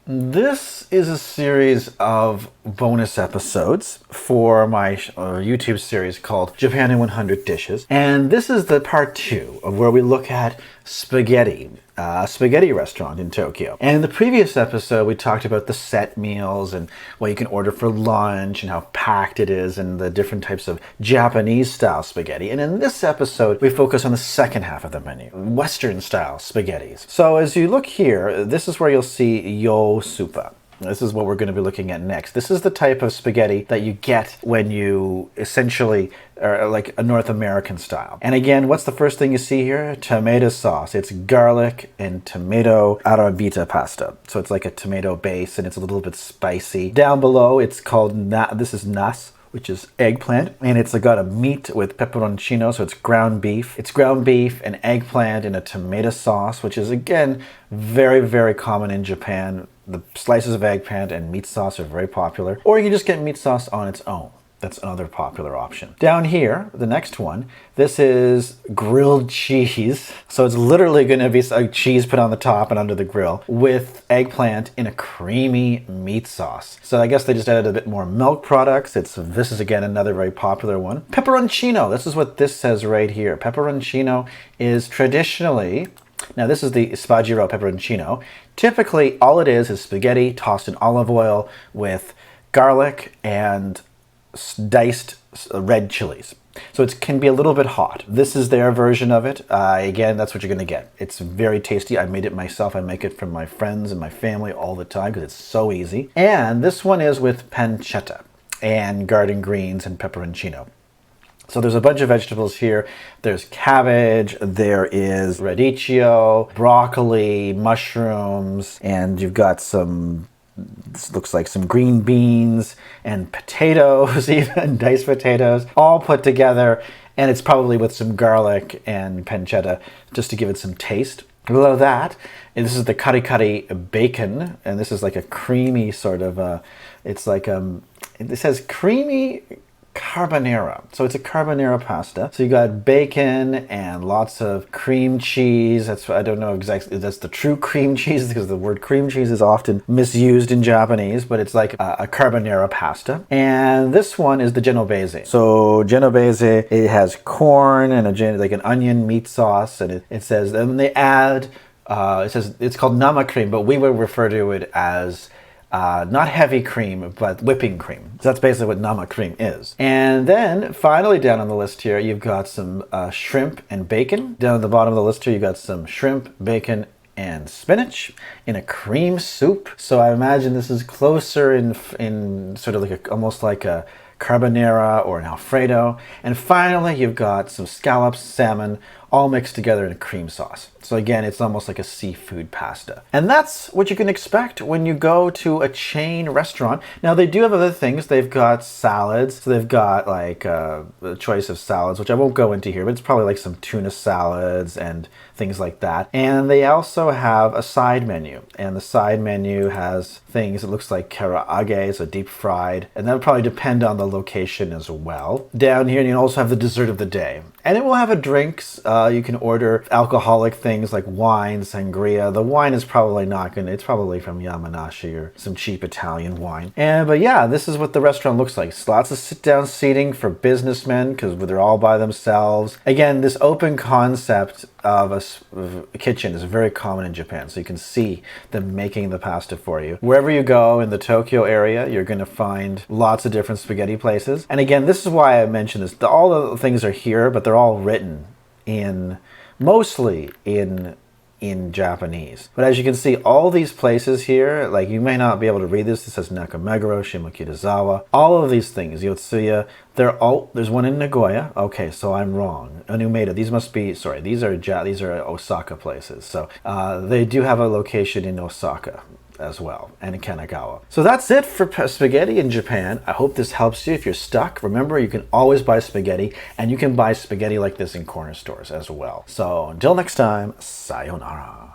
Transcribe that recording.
This is a series of bonus episodes for my YouTube series called Japan in 100 Dishes. And this is the part 2 of where we look at spaghetti, a spaghetti restaurant in Tokyo. And in the previous episode, we talked about the set meals and what you can order for lunch and how packed it is and the different types of Japanese style spaghetti. And in this episode, we focus on the second half of the menu, Western style spaghettis. So as you look here, this is where you'll see yo supa. This is what we're going to be looking at next. This is the type of spaghetti that you get when you essentially are like a North American style. And again, what's the first thing you see here? Tomato sauce. It's garlic and tomato arrabbiata pasta. So it's like a tomato base and it's a little bit spicy. Down below, it's called, this is nas, which is eggplant, and it's got a meat with pepperoncino, so it's ground beef. It's ground beef and eggplant in a tomato sauce, which is, again, very, very common in Japan. The slices of eggplant and meat sauce are very popular. Or you can just get meat sauce on its own. That's another popular option. Down here, the next one, this is grilled cheese. So it's literally going to be a cheese put on the top and under the grill with eggplant in a creamy meat sauce. So I guess they just added a bit more milk products. This is again another very popular one. Pepperoncino, this is what this says right here. Pepperoncino is traditionally, now this is the Spajiro pepperoncino. Typically all it is spaghetti tossed in olive oil with garlic and diced red chilies. So it can be a little bit hot. This is their version of it. Again, that's what you're going to get. It's very tasty. I made it myself. I make it for my friends and my family all the time because it's so easy. And this one is with pancetta and garden greens and pepperoncino. So there's a bunch of vegetables here. There's cabbage, there is radicchio, broccoli, mushrooms, and you've got some, this looks like some green beans and potatoes, even diced potatoes, all put together. And it's probably with some garlic and pancetta just to give it some taste. Below that, and this is the kari kari bacon, and this is like a creamy sort of, it's like, it says creamy carbonara. So it's a carbonara pasta. So you got bacon and lots of cream cheese. I don't know exactly if that's the true cream cheese because the word cream cheese is often misused in Japanese, but it's like a carbonara pasta. And this one is the genovese. So genovese, it has corn and like an onion meat sauce, and it says, and they add, it says it's called nama cream, but we would refer to it as not heavy cream, but whipping cream. So that's basically what nama cream is. And then finally down on the list here, you've got some shrimp and bacon. Down at the bottom of the list here, you've got some shrimp, bacon, and spinach in a cream soup. So I imagine this is closer in sort of like almost like a carbonara or an alfredo. And finally, you've got some scallops, salmon, all mixed together in a cream sauce. So again, it's almost like a seafood pasta. And that's what you can expect when you go to a chain restaurant. Now, they do have other things. They've got salads. So they've got like a choice of salads, which I won't go into here, but it's probably like some tuna salads and things like that. And they also have a side menu. And the side menu has things, it looks like karaage, so deep fried. And that'll probably depend on the location as well. Down here, you also have the dessert of the day. And it will have a drinks. You can order alcoholic things like wine, sangria. The wine is probably not gonna, it's probably from Yamanashi or some cheap Italian wine. But yeah, this is what the restaurant looks like. It's lots of sit-down seating for businessmen because they're all by themselves. Again, this open concept of a kitchen is very common in Japan. So you can see them making the pasta for you. Wherever you go in the Tokyo area, you're gonna find lots of different spaghetti places. And again, this is why I mentioned this. All the things are here, but they're all written in, mostly in Japanese. But as you can see, all these places here, like you may not be able to read this. It says Nakameguro, Shimokitazawa. All of these things, Yotsuya, there's one in Nagoya. Okay, so I'm wrong. Onumeda, these must be, sorry, these are Osaka places. So they do have a location in Osaka as well, and in Kanagawa. So that's it for spaghetti in Japan. I hope this helps you if you're stuck. Remember, you can always buy spaghetti, and you can buy spaghetti like this in corner stores as well. So until next time, sayonara.